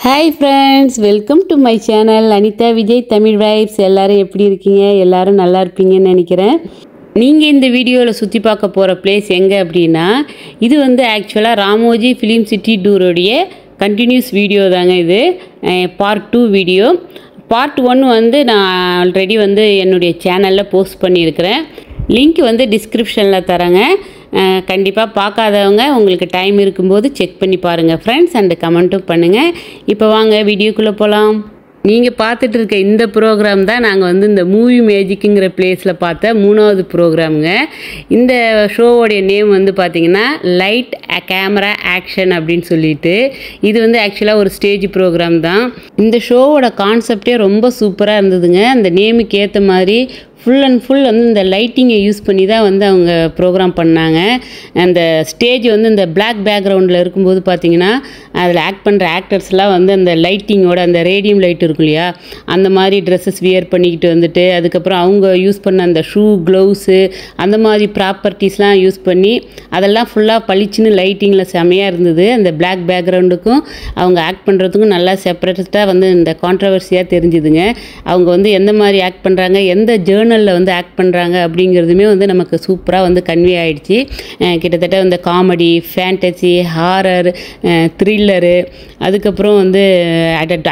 Hi friends, welcome to my channel Anita Vijay Tamil Vibes. எல்லாரும் எப்படி இருக்கீங்க? எல்லாரும் நல்லா இருப்பீங்கன்னு நினைக்கிறேன். நீங்க இந்த வீடியோல சுத்தி பார்க்க போற பிளேஸ் எங்க அப்படினா இது வந்து एक्चुअली ராமோஜி ஃபிலிம் சிட்டி டூரோடைய கண்டினியூஸ் வீடியோ தாங்க இது. Part 2 video. பார்ட் 1 வந்து நான் ஆல்ரெடி வந்து என்னுடைய சேனல்ல போஸ்ட் பண்ணியிருக்கிறேன். லிங்க் வந்து டிஸ்கிரிப்ஷன்ல தரேங்க. கண்டிப்பாக பார்க்காதவங்க உங்களுக்கு டைம் இருக்கும்போது செக் பண்ணி பாருங்கள் ஃப்ரெண்ட்ஸ் அண்ட் கமெண்ட்டும் பண்ணுங்கள். இப்போ வாங்க வீடியோக்குள்ளே போகலாம். நீங்கள் பார்த்துட்டு இருக்க இந்த ப்ரோக்ராம் தான் நாங்கள் வந்து இந்த மூவி மேஜிக்குங்கிற பிளேஸில் பார்த்த 3வது ப்ரோக்ராமுங்க. இந்த ஷோவோடைய நேம் வந்து பார்த்திங்கன்னா லைட் கேமரா ஆக்ஷன் அப்படின்னு சொல்லிட்டு இது வந்து ஆக்சுவலாக ஒரு ஸ்டேஜ் ப்ரோக்ராம் தான். இந்த ஷோவோட கான்செப்டே ரொம்ப சூப்பராக இருந்ததுங்க. அந்த நேமுக்கு ஏற்ற மாதிரி ஃபுல் அண்ட் ஃபுல் வந்து இந்த லைட்டிங்கை யூஸ் பண்ணி தான் வந்து அவங்க ப்ரோக்ராம் பண்ணாங்க. அந்த ஸ்டேஜ் வந்து இந்த பிளாக் பேக்ரவுண்டில் இருக்கும்போது பார்த்திங்கன்னா அதில் ஆக்ட் பண்ணுற ஆக்டர்ஸ்லாம் வந்து அந்த லைட்டிங்கோட அந்த ரேடியம் லைட் இருக்கும் இல்லையா, அந்த மாதிரி ட்ரெஸ்ஸஸ் வியர் பண்ணிக்கிட்டு வந்துட்டு அதுக்கப்புறம் அவங்க யூஸ் பண்ண அந்த ஷூ க்ளவுஸு அந்த மாதிரி ப்ராப்பர்ட்டிஸ்லாம் யூஸ் பண்ணி அதெல்லாம் ஃபுல்லாக பளிச்சுன்னு லைட்டிங்கில் செமையாக இருந்தது. அந்த பிளாக் பேக்ரவுண்டுக்கும் அவங்க ஆக்ட் பண்ணுறதுக்கும் நல்லா செப்பரேட்டாக வந்து இந்த கான்ட்ரவர்சியாக தெரிஞ்சுதுங்க. அவங்க வந்து எந்த மாதிரி ஆக்ட் பண்ணுறாங்க, எந்த ஜேர்னலில் வந்து ஆக்ட் பண்ணுறாங்க அப்படிங்கிறதுமே வந்து நமக்கு சூப்பராக வந்து கன்வே ஆகிடுச்சு. கிட்டத்தட்ட இந்த காமெடி, ஃபேண்டசி, ஹாரர், த்ரில்லரு, அதுக்கப்புறம் வந்து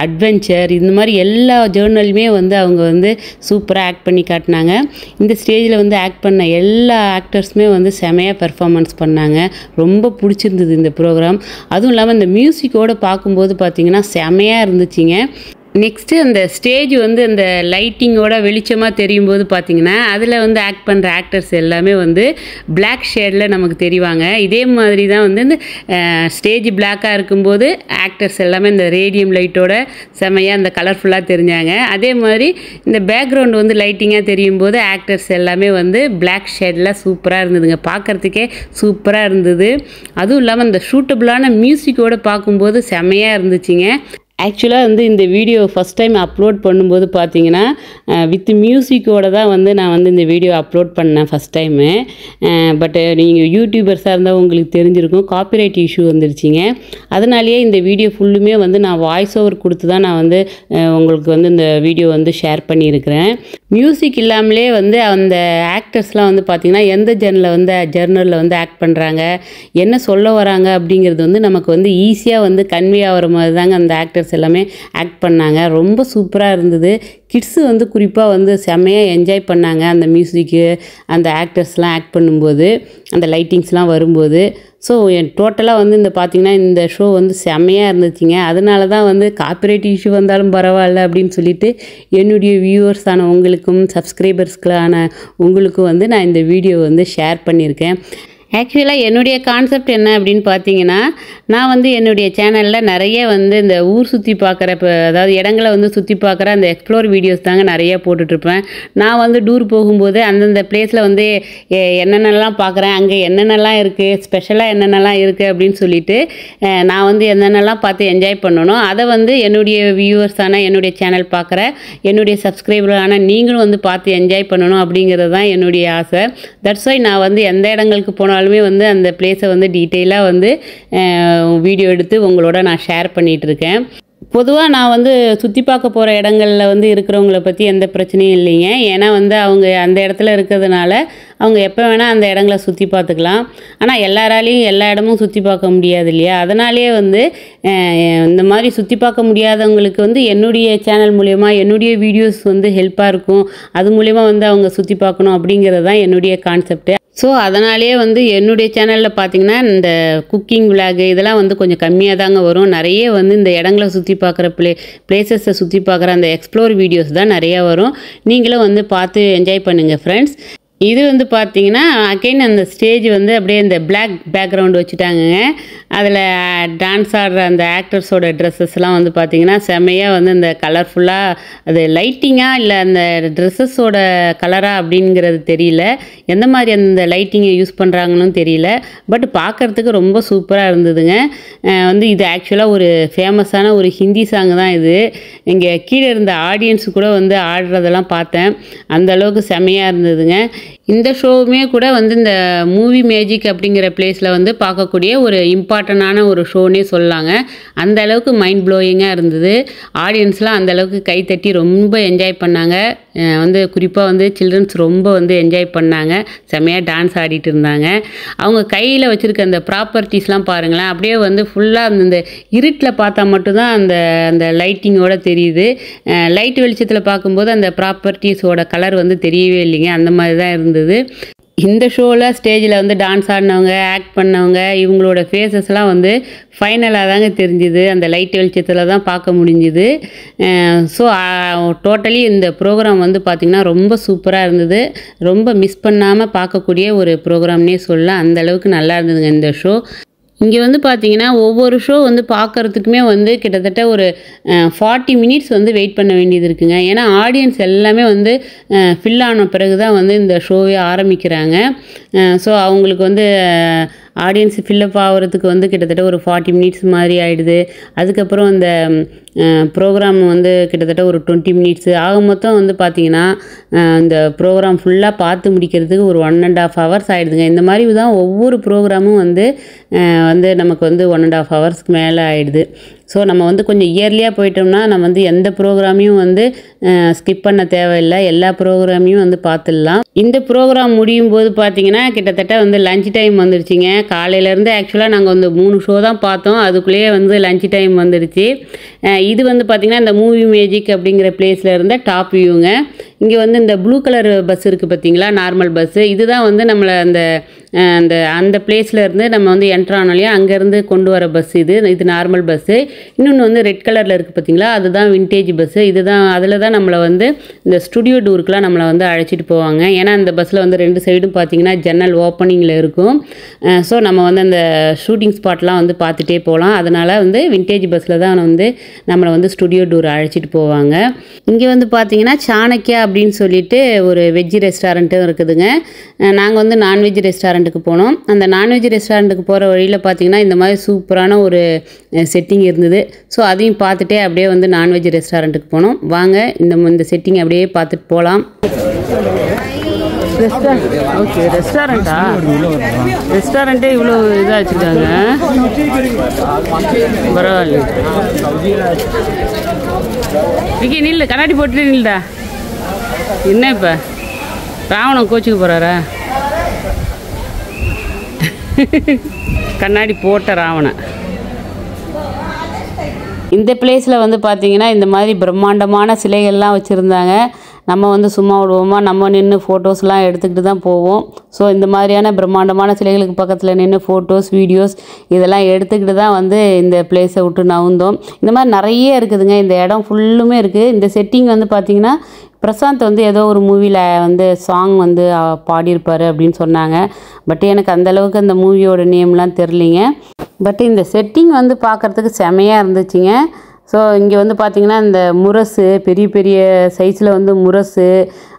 அட்வென்ச்சர், இந்த மாதிரி எல்லா ஜேர்னலுமே வந்து அவங்க வந்து சூப்பராக ஆக்ட் பண்ணி காட்டினாங்க. இந்த ஸ்டேஜில் வந்து ஆக்ட் பண்ண எல்லா ஆக்டர்ஸுமே வந்து செமையாக பெர்ஃபார்மன்ஸ் பண்ணாங்க. ரொம்ப பிடிச்சிருந்தது இந்த ப்ரோக்ராம். அதுவும் இல்லாமல் இந்த மியூசிக்கோடு பார்க்கும்போது பார்த்திங்கன்னா செமையாக இருந்துச்சுங்க. நெக்ஸ்ட்டு அந்த ஸ்டேஜ் வந்து அந்த லைட்டிங்கோட வெளிச்சமாக தெரியும் போது பார்த்திங்கன்னா அதில் வந்து ஆக்ட் பண்ணுற ஆக்டர்ஸ் எல்லாமே வந்து பிளாக் ஷேடில் நமக்கு தெரிவாங்க. இதே மாதிரி தான் வந்து இந்த ஸ்டேஜ் பிளாக்காக இருக்கும்போது ஆக்டர்ஸ் எல்லாமே இந்த ரேடியம் லைட்டோட செமையாக அந்த கலர்ஃபுல்லாக தெரிஞ்சாங்க. அதே மாதிரி இந்த பேக்ரவுண்ட் வந்து லைட்டிங்காக தெரியும் போது ஆக்டர்ஸ் எல்லாமே வந்து பிளாக் ஷேடில் சூப்பராக இருந்ததுங்க. பார்க்குறதுக்கே சூப்பராக இருந்தது. அதுவும் இல்லாமல் இந்த ஷூட்டபுளான மியூசிக்கோடு பார்க்கும்போது செமையாக இருந்துச்சுங்க. ஆக்சுவலாக வந்து இந்த வீடியோ ஃபஸ்ட் டைம் அப்லோட் பண்ணும்போது பார்த்தீங்கன்னா வித் மியூசிக்கோடு தான் வந்து நான் வந்து இந்த வீடியோ அப்லோட் பண்ணேன் ஃபஸ்ட் டைமு. பட் நீங்கள் யூடியூபர்ஸாக இருந்தால் உங்களுக்கு தெரிஞ்சிருக்கும், காப்பிரைட் இஷ்யூ வந்துருச்சிங்க. அதனாலேயே இந்த வீடியோ ஃபுல்லுமே வந்து நான் வாய்ஸ் ஓவர் கொடுத்து தான் நான் வந்து உங்களுக்கு வந்து இந்த வீடியோ வந்து ஷேர் பண்ணியிருக்கிறேன். மியூசிக் இல்லாமலே வந்து அந்த ஆக்டர்ஸ்லாம் வந்து பார்த்திங்கன்னா எந்த ஜெர்னலில் வந்து ஆக்ட் பண்ணுறாங்க, என்ன சொல்ல வராங்க அப்படிங்கிறது வந்து நமக்கு வந்து ஈஸியாக வந்து கன்வே ஆகிற மாதிரி தாங்க அந்த ஆக்டர்ஸ் எல்லாமே ஆக்ட் பண்ணாங்க. ரொம்ப சூப்பராக இருந்தது. கிட்ஸு வந்து குறிப்பாக வந்து செம்மையாக என்ஜாய் பண்ணாங்க அந்த மியூசிக்கு, அந்த ஆக்டர்ஸ்லாம் ஆக்ட் பண்ணும்போது, அந்த லைட்டிங்ஸ்லாம் வரும்போது. ஸோ டோட்டலாக வந்து இந்த பார்த்திங்கன்னா இந்த ஷோ வந்து செம்மையாக இருந்துச்சுங்க. அதனால தான் வந்து காப்பிரைட் இஷ்யூ வந்தாலும் பரவாயில்ல அப்படின்னு சொல்லிட்டு என்னுடைய வியூவர்ஸான உங்களுக்கும் சப்ஸ்கிரைபர்ஸ்க்கான உங்களுக்கும் வந்து நான் இந்த வீடியோ வந்து ஷேர் பண்ணியிருக்கேன். ஆக்சுவலாக என்னுடைய கான்செப்ட் என்ன அப்படின்னு பார்த்தீங்கன்னா, நான் வந்து என்னுடைய சேனலில் நிறைய வந்து இந்த ஊர் சுற்றி பார்க்குற அதாவது இடங்களை வந்து சுற்றி பார்க்குற அந்த எக்ஸ்ப்ளோர் வீடியோஸ் தாங்க நிறைய போட்டுட்ருப்பேன். நான் வந்து டூர் போகும்போது அந்தந்த பிளேஸில் வந்து என்னென்னலாம் பார்க்குறேன், அங்கே என்னென்னலாம் இருக்குது, ஸ்பெஷலாக என்னென்னலாம் இருக்குது அப்படின்னு சொல்லிட்டு நான் வந்து என்னென்னலாம் பார்த்து என்ஜாய் பண்ணணும், அதை வந்து என்னுடைய வியூவர்ஸான என்னுடைய சேனல் பார்க்குற என்னுடைய சப்ஸ்கிரைபரான நீங்களும் வந்து பார்த்து என்ஜாய் பண்ணணும் அப்படிங்கிறது தான் என்னுடைய ஆசை. தட்ஸ் ஒய் நான் வந்து எந்த இடங்களுக்கு போனாலும் வந்து அந்த பிளேஸை வந்து டீட்டெயிலாக வந்து வீடியோ எடுத்து உங்களோட நான் ஷேர் பண்ணிகிட்ருக்கேன். பொதுவாக நான் வந்து சுற்றி பார்க்க போகிற இடங்களில் வந்து இருக்கிறவங்கள பற்றி எந்த பிரச்சனையும் இல்லைங்க. ஏன்னா வந்து அவங்க அந்த இடத்துல இருக்கிறதுனால அவங்க எப்போ வேணால் அந்த இடங்களை சுற்றி பார்த்துக்கலாம். ஆனால் எல்லாராலையும் எல்லா இடமும் சுற்றி பார்க்க முடியாது இல்லையா. அதனாலேயே வந்து இந்த மாதிரி சுற்றி பார்க்க முடியாதவங்களுக்கு வந்து என்னுடைய சேனல் மூலயமா என்னுடைய வீடியோஸ் வந்து ஹெல்ப்பாக இருக்கும். அது மூலயமா வந்து அவங்க சுற்றி பார்க்கணும் அப்படிங்கிறது தான் என்னுடைய கான்செப்ட்டு. ஸோ அதனாலேயே வந்து என்னுடைய சேனலில் பார்த்திங்கன்னா இந்த குக்கிங் விளாகு இதெல்லாம் வந்து கொஞ்சம் கம்மியாக தாங்க வரும். நிறைய வந்து இந்த இடங்களை சுற்றி பார்க்குற பிளேசஸை சுற்றி பார்க்குற அந்த எக்ஸ்ப்ளோர் வீடியோஸ் தான் நிறையா வரும். நீங்களும் வந்து பார்த்து என்ஜாய் பண்ணுங்கள் ஃப்ரெண்ட்ஸ். இது வந்து பார்த்திங்கன்னா அகைன் அந்த ஸ்டேஜ் வந்து அப்படியே இந்த பிளாக் பேக்ரவுண்டு வச்சுட்டாங்கங்க. அதில் டான்ஸ் ஆடுற அந்த ஆக்டர்ஸோட ட்ரெஸ்ஸஸ்லாம் வந்து பார்த்திங்கன்னா செம்மையாக வந்து இந்த கலர்ஃபுல்லாக அது லைட்டிங்காக இல்லை அந்த ட்ரெஸ்ஸஸோட கலராக அப்படிங்கிறது தெரியல, எந்த மாதிரி அந்த லைட்டிங்கை யூஸ் பண்ணுறாங்கன்னு தெரியல. பட் பார்க்குறதுக்கு ரொம்ப சூப்பராக இருந்ததுங்க. வந்து இது ஆக்சுவலாக ஒரு ஃபேமஸான ஒரு ஹிந்தி சாங் தான் இது. இங்கே கீழே இருந்த ஆடியன்ஸு கூட வந்து ஆடுறதெல்லாம் பார்த்தேன். அந்த அளவுக்கு செம்மையாக இருந்ததுங்க. இந்த ஷோவுமே கூட வந்து இந்த மூவி மேஜிக் அப்படிங்கிற பிளேஸில் வந்து பார்க்கக்கூடிய ஒரு இம்பார்ட்டண்டான ஒரு ஷோனே சொல்லலாங்க. அந்த அளவுக்கு மைண்ட் ப்ளோயிங்காக இருந்தது. ஆடியன்ஸ்லாம் அந்த அளவுக்கு கைத்தட்டி ரொம்ப என்ஜாய் பண்ணாங்க. வந்து குறிப்பாக வந்து சில்ட்ரன்ஸ் ரொம்ப வந்து என்ஜாய் பண்ணாங்க. செம்மையாக டான்ஸ் ஆடிட்டு இருந்தாங்க. அவங்க கையில் வச்சுருக்க அந்த ப்ராப்பர்ட்டிஸ்லாம் பாருங்களேன், அப்படியே வந்து ஃபுல்லாக அந்த இருட்டில் பார்த்தா மட்டும்தான் அந்த லைட்டிங்கோட தெரியுது. லைட் வெளிச்சத்தில் பார்க்கும்போது அந்த ப்ராப்பர்ட்டிஸோட கலர் வந்து தெரியவே இல்லைங்க. அந்த மாதிரி தான் இருந்தது. இந்த ஷோவில் ஸ்டேஜில் வந்து டான்ஸ் ஆடினவங்க, ஆக்ட் பண்ணவங்க, இவங்களோட ஃபேஸஸ்லாம் வந்து ஃபைனலாக தாங்க தெரிஞ்சுது. அந்த லைட் வெளிச்சத்தில் தான் பார்க்க முடிஞ்சுது. ஸோ டோட்டலி இந்த ப்ரோக்ராம் வந்து பார்த்திங்கன்னா ரொம்ப சூப்பராக இருந்தது. ரொம்ப மிஸ் பண்ணாமல் பார்க்கக்கூடிய ஒரு ப்ரோக்ராம்னே சொல்லலாம். அந்தளவுக்கு நல்லா இருந்ததுங்க இந்த ஷோ. இங்கே வந்து பார்த்திங்கன்னா ஒவ்வொரு ஷோ வந்து பார்க்குறதுக்குமே வந்து கிட்டத்தட்ட ஒரு 40 மினிட்ஸ் வந்து வெயிட் பண்ண வேண்டியது இருக்குங்க. ஏன்னா ஆடியன்ஸ் எல்லாமே வந்து ஃபில் ஆன பிறகு தான் வந்து இந்த ஷோவே ஆரம்பிக்கிறாங்க. ஸோ அவங்களுக்கு வந்து ஆடியன்ஸ் ஃபில்லப் ஆகிறதுக்கு வந்து கிட்டத்தட்ட ஒரு 40 மினிட்ஸ் மாதிரி ஆகிடுது. அதுக்கப்புறம் இந்த ப்ரோக்ராம் வந்து கிட்டத்தட்ட ஒரு 20 மினிட்ஸு ஆக மொத்தம் வந்து பார்த்திங்கன்னா இந்த ப்ரோக்ராம் ஃபுல்லாக பார்த்து முடிக்கிறதுக்கு ஒரு 1.5 ஹவர்ஸ் ஆகிடுதுங்க. இந்த மாதிரி தான் ஒவ்வொரு ப்ரோக்ராமும் வந்து நமக்கு வந்து 1.5 ஹவர்ஸ்க்கு மேலே ஆகிடுது. ஸோ நம்ம வந்து கொஞ்சம் இயர்லியாக போயிட்டோம்னா நம்ம வந்து எந்த ப்ரோக்ராமையும் வந்து ஸ்கிப் பண்ண தேவையில்லை. எல்லா ப்ரோக்ராமையும் வந்து பார்த்துடலாம். இந்த ப்ரோக்ராம் முடியும் போது பார்த்திங்கன்னா கிட்டத்தட்ட வந்து லஞ்ச் டைம் வந்துடுச்சிங்க. காலையிலேருந்து ஆக்சுவலாக நாங்கள் வந்து 3 ஷோ தான் பார்த்தோம். அதுக்குள்ளேயே வந்து லஞ்ச் டைம் வந்துடுச்சு. இது வந்து பார்த்திங்கன்னா இந்த மூவி மேஜிக் அப்படிங்கிற பிளேஸில் இருந்த டாப் வியூங்க. இங்கே வந்து இந்த ப்ளூ கலர் பஸ் இருக்குது பார்த்திங்களா, நார்மல் பஸ்ஸு. இதுதான் வந்து நம்மளை அந்த பிளேஸில் இருந்து நம்ம வந்து என்ட்ரானோம் இல்லையா, அங்கேருந்து கொண்டு வர பஸ் இது நார்மல் பஸ்ஸு. இன்னொன்று வந்து ரெட் கலரில் இருக்குது பார்த்திங்களா, அதுதான் விண்டேஜ் பஸ்ஸு. அதில் தான் நம்மளை வந்து இந்த ஸ்டுடியோ டூருக்குலாம் நம்மளை வந்து அழைச்சிட்டு போவாங்க. ஏன்னா அந்த பஸ்ஸில் வந்து 2 சைடும் பார்த்திங்கன்னா ஜன்னல் ஓப்பனிங்கில் இருக்கும். ஸோ நம்ம வந்து அந்த ஷூட்டிங் ஸ்பாட்லாம் வந்து பார்த்துட்டே போகலாம். அதனால் வந்து விண்டேஜ் பஸ்ஸில் தான் வந்து நம்மளை வந்து ஸ்டுடியோ டூர் அழைச்சிட்டு போவாங்க. இங்கே வந்து பார்த்திங்கன்னா சாணக்கியா அப்படின்னு சொல்லிட்டு ஒரு வெஜ் ரெஸ்டாரண்ட்டும் இருக்குதுங்க. நாங்கள் வந்து நான்வெஜ் ரெஸ்டாரண்ட்டுக்கு போனோம். அந்த நான்வெஜ் ரெஸ்டாரண்ட்டுக்கு போகிற வழியில் பார்த்திங்கன்னா இந்த மாதிரி சூப்பரான ஒரு செட்டிங் இருந்தது. ஸோ அதையும் பார்த்துட்டே அப்படியே வந்து நான்வெஜ் ரெஸ்டாரண்ட்டுக்கு போனோம். வாங்க இந்த செட்டிங் அப்படியே பார்த்துட்டு போகலாம். ஓகே, ரெஸ்டாரண்ட்டே இவ்வளோ இதாக வச்சுருக்காங்க. பரவாயில்ல. விக்கி நில்லு, கண்ணாடி போட்டுட்டு நில்லுடா. என்ன இப்போ ராவணன் கோச்சுக்கு போகிறாரா? கண்ணாடி போட்ட ராவணன். இந்த பிளேஸில் வந்து பார்த்திங்கன்னா இந்த மாதிரி பிரம்மாண்டமான சிலைகள்லாம் வச்சுருந்தாங்க. நம்ம வந்து சும்மா விடுவோமா, நம்ம நின்று ஃபோட்டோஸ்லாம் எடுத்துக்கிட்டு தான் போவோம். ஸோ இந்த மாதிரியான பிரம்மாண்டமான சிலைகளுக்கு பக்கத்தில் நின்று ஃபோட்டோஸ், வீடியோஸ் இதெல்லாம் எடுத்துக்கிட்டு தான் வந்து இந்த பிளேஸை விட்டு நவுந்தோம். இந்த மாதிரி நிறைய இருக்குதுங்க. இந்த இடம் ஃபுல்லுமே இருக்குது. இந்த செட்டிங் வந்து பார்த்திங்கன்னா பிரசாந்த் வந்து ஏதோ ஒரு மூவியில் வந்து சாங் வந்து பாடியிருப்பார் அப்படின்னு சொன்னாங்க. பட் எனக்கு அந்தளவுக்கு அந்த மூவியோட நேம்லாம் தெரிலிங்க. பட் இந்த செட்டிங் வந்து பார்க்குறதுக்கு செமையாக இருந்துச்சுங்க. ஸோ இங்கே வந்து பார்த்திங்கன்னா இந்த முரசு, பெரிய பெரிய சைஸில் வந்து முரசு,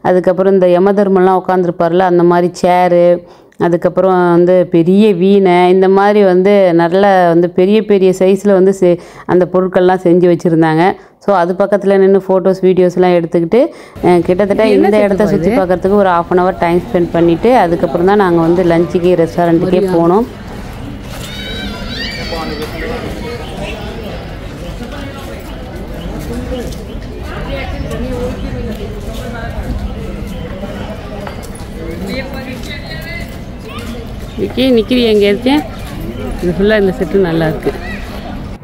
அதுக்கப்புறம் இந்த யமதர்மெல்லாம் உட்காந்துருப்பார்ல அந்த மாதிரி சேரு, அதுக்கப்புறம் வந்து பெரிய வீணை, இந்த மாதிரி வந்து நல்ல வந்து பெரிய பெரிய சைஸில் வந்து அந்த பொருட்கள்லாம் செஞ்சு வச்சுருந்தாங்க. ஸோ அது பக்கத்தில் நின்று ஃபோட்டோஸ், வீடியோஸ்லாம் எடுத்துக்கிட்டு கிட்டத்தட்ட இந்த இடத்த சுற்றி பார்க்குறதுக்கு ஒரு 1/2 hour டைம் ஸ்பெண்ட் பண்ணிவிட்டு அதுக்கப்புறம் தான் நாங்கள் வந்து லஞ்சுக்கு ரெஸ்டாரண்ட்டுக்கே போனோம். விக்கி நிற்கிறியா எங்கேயாச்சும்? இது ஃபுல்லாக இந்த செட்டு நல்லாயிருக்கு.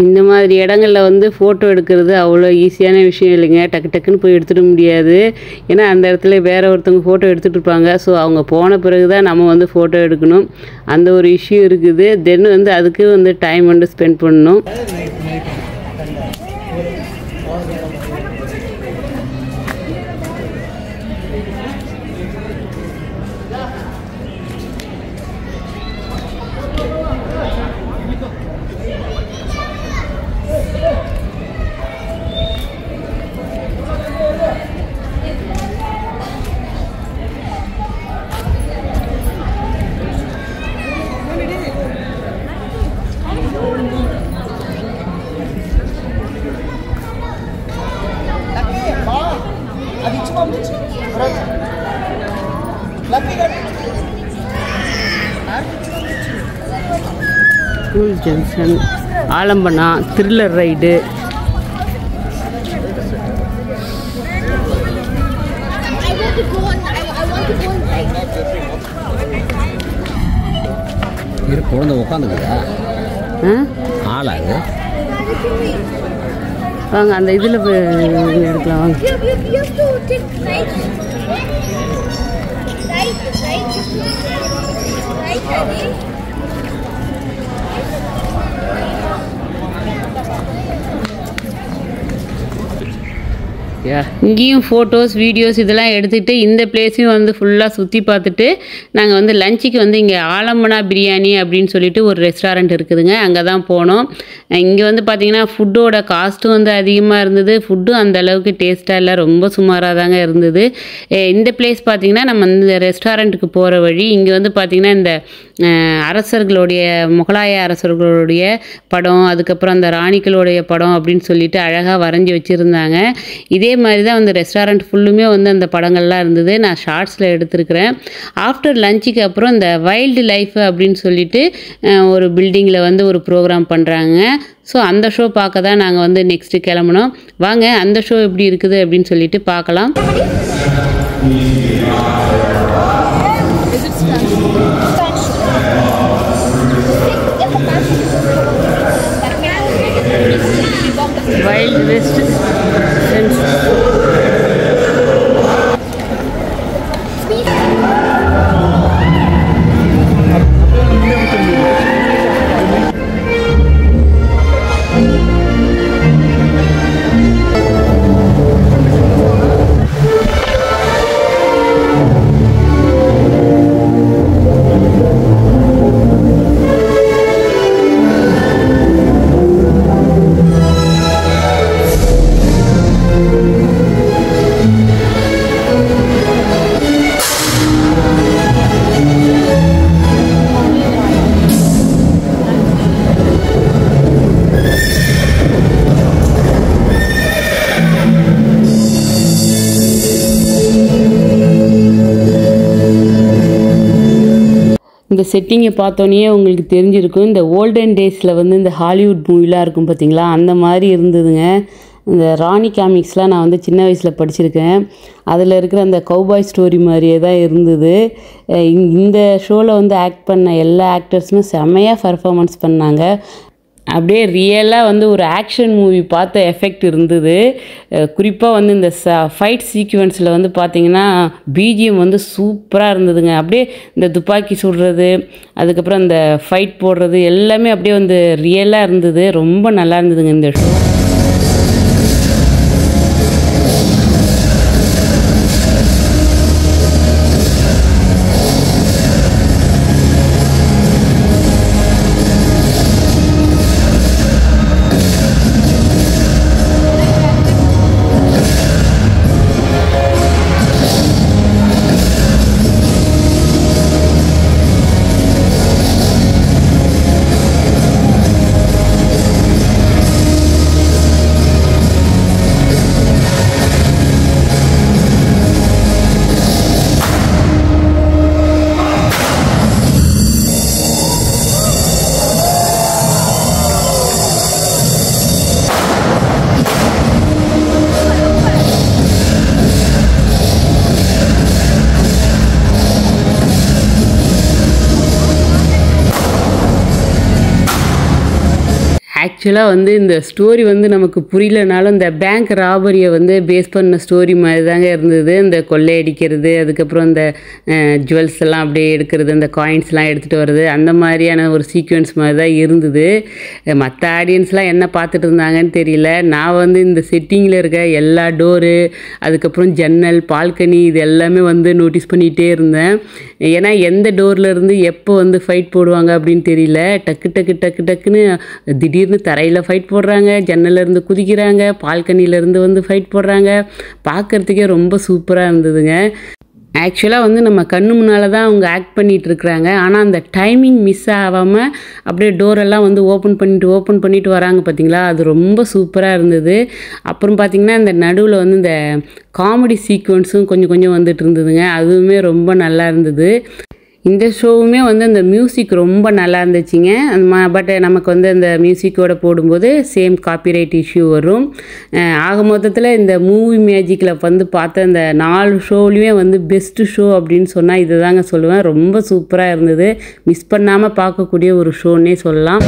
இந்த மாதிரி இடங்களில் வந்து ஃபோட்டோ எடுக்கிறது அவ்வளோ ஈஸியான விஷயம் இல்லைங்க. டக்கு டக்குன்னு போய் எடுத்துகிட முடியாது. ஏன்னா அந்த இடத்துல வேறு ஒருத்தவங்க ஃபோட்டோ எடுத்துகிட்டு இருப்பாங்க. ஸோ அவங்க போன பிறகு தான் நம்ம வந்து ஃபோட்டோ எடுக்கணும். அந்த ஒரு இஷ்யூ இருக்குது. தென் வந்து அதுக்கு வந்து டைம் வந்து ஸ்பெண்ட் பண்ணணும். Lagi kan கர்னூல் ஜங்ஷன், ஆலம்பனா, த்ரில்லர் ரைடு. குழந்தை உட்காந்துக்குதா ஆளாது வாங்க அந்த இதில் எடுக்கலாம் வாங்க. இங்கேயும் ஃபோட்டோஸ் வீடியோஸ் இதெல்லாம் எடுத்துகிட்டு இந்த பிளேஸையும் வந்து ஃபுல்லாக சுற்றி பார்த்துட்டு நாங்கள் வந்து லஞ்சுக்கு வந்து இங்கே ஆலம்பனா பிரியாணி அப்படின்னு சொல்லிட்டு ஒரு ரெஸ்டாரண்ட் இருக்குதுங்க, அங்கே தான் போனோம். இங்கே வந்து பார்த்திங்கன்னா ஃபுட்டோட காஸ்ட்டும் வந்து அதிகமாக இருந்தது, ஃபுட்டும் அந்த அளவுக்கு டேஸ்ட்டாக இல்லை, ரொம்ப சுமாராக தாங்க இருந்தது. இந்த பிளேஸ் பார்த்திங்கன்னா நம்ம இந்த ரெஸ்டாரண்ட்டுக்கு போகிற வழி. இங்கே வந்து பார்த்திங்கன்னா இந்த அரசர்களுடைய முகலாய அரசர்களுடைய படம், அதுக்கப்புறம் அந்த ராணிகளுடைய படம் அப்படின்னு சொல்லிட்டு அழகாக வரைஞ்சி வச்சுருந்தாங்க. இதே மாதிரி தான் வந்து ரெஸ்டாரண்ட் ஃபுல்லுமே வந்து அந்த படங்கள்லாம் இருந்தது. நான் ஷார்ட்ஸில் எடுத்துருக்கிறேன். ஆஃப்டர் லஞ்சுக்கு அப்புறம் இந்த வைல்டு லைஃப் அப்படின்னு சொல்லிட்டு ஒரு பில்டிங்கில் வந்து ஒரு ப்ரோக்ராம் பண்ணுறாங்க. ஸோ அந்த ஷோ பார்க்க தான் நாங்கள் வந்து நெக்ஸ்ட்டு கிளம்புனோம். வாங்க அந்த ஷோ எப்படி இருக்குது அப்படின்னு சொல்லிட்டு பார்க்கலாம். வைல்டு வெஸ்ட் இந்த செட்டிங்கை பார்த்தோன்னே உங்களுக்கு தெரிஞ்சிருக்கும். இந்த ஓல்டன் டேஸில் வந்து இந்த ஹாலிவுட் மூவிலாம் இருக்கும் பார்த்திங்களா, அந்த மாதிரி இருந்ததுங்க. இந்த ராணி காமிக்ஸ்லாம் நான் வந்து சின்ன வயசில் படிச்சிருக்கேன். அதில் இருக்கிற அந்த கௌபாய் ஸ்டோரி மாதிரியே தான் இருந்தது. இந்த ஷோவில் வந்து ஆக்ட் பண்ண எல்லா ஆக்டர்ஸுமே செம்மையாக பர்ஃபார்மன்ஸ் பண்ணாங்க. அப்படியே ரியலாக வந்து ஒரு ஆக்ஷன் மூவி பார்த்த எஃபெக்ட் இருந்தது. குறிப்பாக வந்து இந்த ஃபைட் சீக்வன்ஸில் வந்து பார்த்திங்கன்னா பிஜிஎம் வந்து சூப்பராக இருந்ததுங்க. அப்படியே இந்த துப்பாக்கி சுடுறது, அதுக்கப்புறம் இந்த ஃபைட் போடுறது எல்லாமே அப்படியே வந்து ரியலாக இருந்தது. ரொம்ப நல்லா இருந்ததுங்க இந்த ஷோ. ஆக்சுவலாக வந்து இந்த ஸ்டோரி வந்து நமக்கு புரியலனாலும் இந்த பேங்க் ராபரியை வந்து பேஸ் பண்ண ஸ்டோரி மாதிரி தாங்க இருந்தது. இந்த கொள்ளையடிக்கிறது, அதுக்கப்புறம் இந்த ஜுவல்ஸ் எல்லாம் அப்படியே எடுக்கிறது, அந்த காயின்ஸ்லாம் எடுத்துகிட்டு வர்றது, அந்த மாதிரியான ஒரு சீக்வன்ஸ் மாதிரி தான் இருந்தது. மற்ற ஆடியன்ஸ்லாம் என்ன பார்த்துட்டு இருந்தாங்கன்னு தெரியல. நான் வந்து இந்த செட்டிங்கில் இருக்க எல்லா டோரு, அதுக்கப்புறம் ஜன்னல், பால்கனி இது எல்லாமே வந்து நோட்டீஸ் பண்ணிகிட்டே இருந்தேன். ஏன்னா எந்த டோர்லேருந்து எப்போ வந்து ஃபைட் போடுவாங்க அப்படின்னு தெரியல. டக்கு டக்கு டக்கு டக்குன்னு திடீர்னு தரையில் ஃபைட் போடுறாங்க, ஜன்னலேருந்து குதிக்கிறாங்க, பால்கனிலேருந்து வந்து ஃபைட் போடுறாங்க. பார்க்குறதுக்கே ரொம்ப சூப்பராக இருந்ததுங்க. ஆக்சுவலாக வந்து நம்ம கண்ணு முன்னால் தான் அவங்க ஆக்ட் பண்ணிகிட்ருக்குறாங்க. ஆனால் அந்த டைமிங் மிஸ் ஆகாமல் அப்படியே டோரெல்லாம் வந்து ஓப்பன் பண்ணிட்டு வராங்க பார்த்திங்களா, அது ரொம்ப சூப்பராக இருந்தது. அப்புறம் பார்த்திங்கன்னா இந்த நடுவில் வந்து இந்த காமெடி சீக்வன்ஸும் கொஞ்சம் வந்துட்டு இருந்ததுங்க. அதுவுமே ரொம்ப நல்லா இருந்தது. இந்த ஷோவுமே வந்து இந்த மியூசிக் ரொம்ப நல்லா இருந்துச்சுங்க. பட் நமக்கு வந்து இந்த மியூசிக்கோட போடும்போது சேம் காப்பிரைட் இஷ்யூ வரும். ஆக மொத்தத்தில் இந்த மூவி மேஜிக்கில் வந்து பார்த்த இந்த 4 ஷோலையுமே வந்து பெஸ்ட்டு ஷோ அப்படின்னு சொன்னால் இது தாங்க சொல்லுவேன். ரொம்ப சூப்பராக இருந்தது. மிஸ் பண்ணாமல் பார்க்கக்கூடிய ஒரு ஷோன்னே சொல்லலாம்.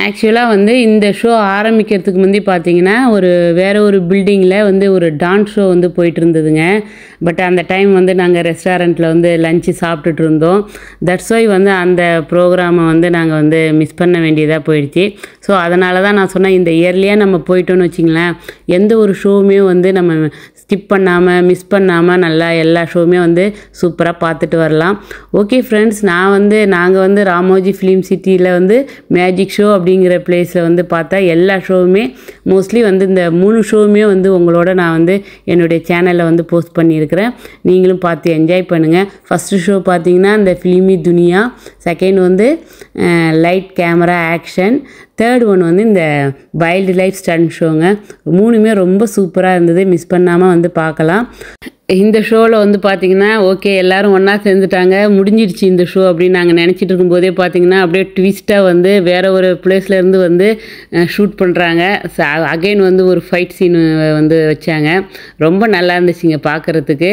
ஆக்சுவலாக வந்து இந்த ஷோ ஆரம்பிக்கிறதுக்கு முந்தி பார்த்தீங்கன்னா வேறு ஒரு பில்டிங்கில் வந்து ஒரு டான்ஸ் ஷோ வந்து போயிட்டு இருந்ததுங்க. பட் அந்த டைம் வந்து நாங்கள் ரெஸ்டாரண்ட்டில் வந்து லஞ்சு சாப்பிட்டுட்டு இருந்தோம். தட்ஸ் ஒய் வந்து அந்த ப்ரோக்ராமை வந்து நாங்கள் வந்து மிஸ் பண்ண வேண்டியதாக போயிடுச்சு. ஸோ அதனால தான் நான் சொன்னேன், இந்த இயர்லியாக நம்ம போயிட்டோன்னு வச்சிங்களேன், எந்த ஒரு ஷோவுமே வந்து நம்ம ஸ்கிப் பண்ணாமல் மிஸ் பண்ணாமல் நல்லா எல்லா ஷோவுமே வந்து சூப்பராக பார்த்துட்டு வரலாம். ஓகே ஃப்ரெண்ட்ஸ், நாங்கள் வந்து ராமோஜி ஃபிலிம் சிட்டியில் வந்து மேஜிக் ஷோ அப்படிங்கிற பிளேஸில் வந்து பார்த்தா எல்லா ஷோவுமே மோஸ்ட்லி வந்து இந்த 3 ஷோவுமே வந்து உங்களோட நான் வந்து என்னுடைய சேனலில் வந்து போஸ்ட் பண்ணியிருக்கிறேன். நீங்களும் பார்த்து என்ஜாய் பண்ணுங்கள். ஃபஸ்ட்டு ஷோ பார்த்தீங்கன்னா இந்த ஃபிலிமி துனியா, செகண்ட் வந்து light camera action, third one வந்து இந்த வைல்டு லைஃப் ஸ்டண்ட் ஷோங்க. 3மே ரொம்ப சூப்பராக இருந்தது. மிஸ் பண்ணாமல் வந்து பார்க்கலாம். இந்த ஷோவில் வந்து பார்த்திங்கன்னா ஓகே எல்லோரும் ஒன்றா சேர்ந்துட்டாங்க, முடிஞ்சிடுச்சு இந்த ஷோ அப்படின்னு நாங்கள் நினச்சிட்டு இருக்கும்போதே பார்த்திங்கன்னா அப்படியே ட்விஸ்ட்டாக வந்து வேறு ஒரு பிளேஸ்லேருந்து வந்து ஷூட் பண்ணுறாங்க. அகைன் வந்து ஒரு ஃபைட் சீன் வந்து வச்சாங்க. ரொம்ப நல்லா இருந்துச்சுங்க பார்க்குறதுக்கு.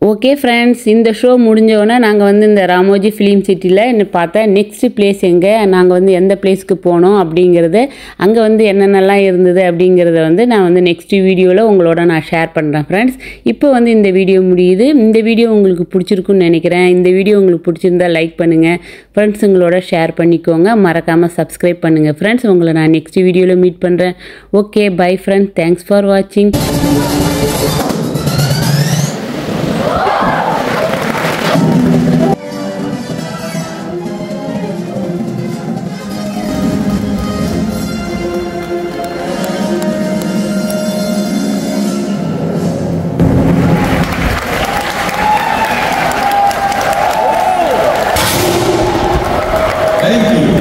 ஓகே ஃப்ரெண்ட்ஸ், இந்த ஷோ முடிஞ்சோடனே நாங்கள் வந்து இந்த ராமோஜி ஃபிலிம் சிட்டியில் பார்த்தா நெக்ஸ்ட் பிளேஸ் எங்கே, நாங்கள் வந்து எந்த பிளேஸ்க்கு போனோம் அப்படிங்கிறது, அங்கே வந்து என்னென்னலாம் இருந்தது அப்படிங்கிறத வந்து நான் வந்து நெக்ஸ்ட் வீடியோவில் உங்களோட நான் ஷேர் பண்ணுறேன் ஃப்ரெண்ட்ஸ். இப்போ வந்து இந்த வீடியோ முடியுது. இந்த வீடியோ உங்களுக்கு பிடிச்சிருக்குன்னு நினைக்கிறேன். இந்த வீடியோ உங்களுக்கு பிடிச்சிருந்தா லைக் பண்ணுங்கள், ஃப்ரெண்ட்ஸுங்களோட ஷேர் பண்ணிக்கோங்க, மறக்காமல் சப்ஸ்கிரைப் பண்ணுங்கள் ஃப்ரெண்ட்ஸ். உங்களை நான் நெக்ஸ்ட் வீடியோவில் மீட் பண்ணுறேன். Okay bye friends, thanks for வாட்சிங். Thank you.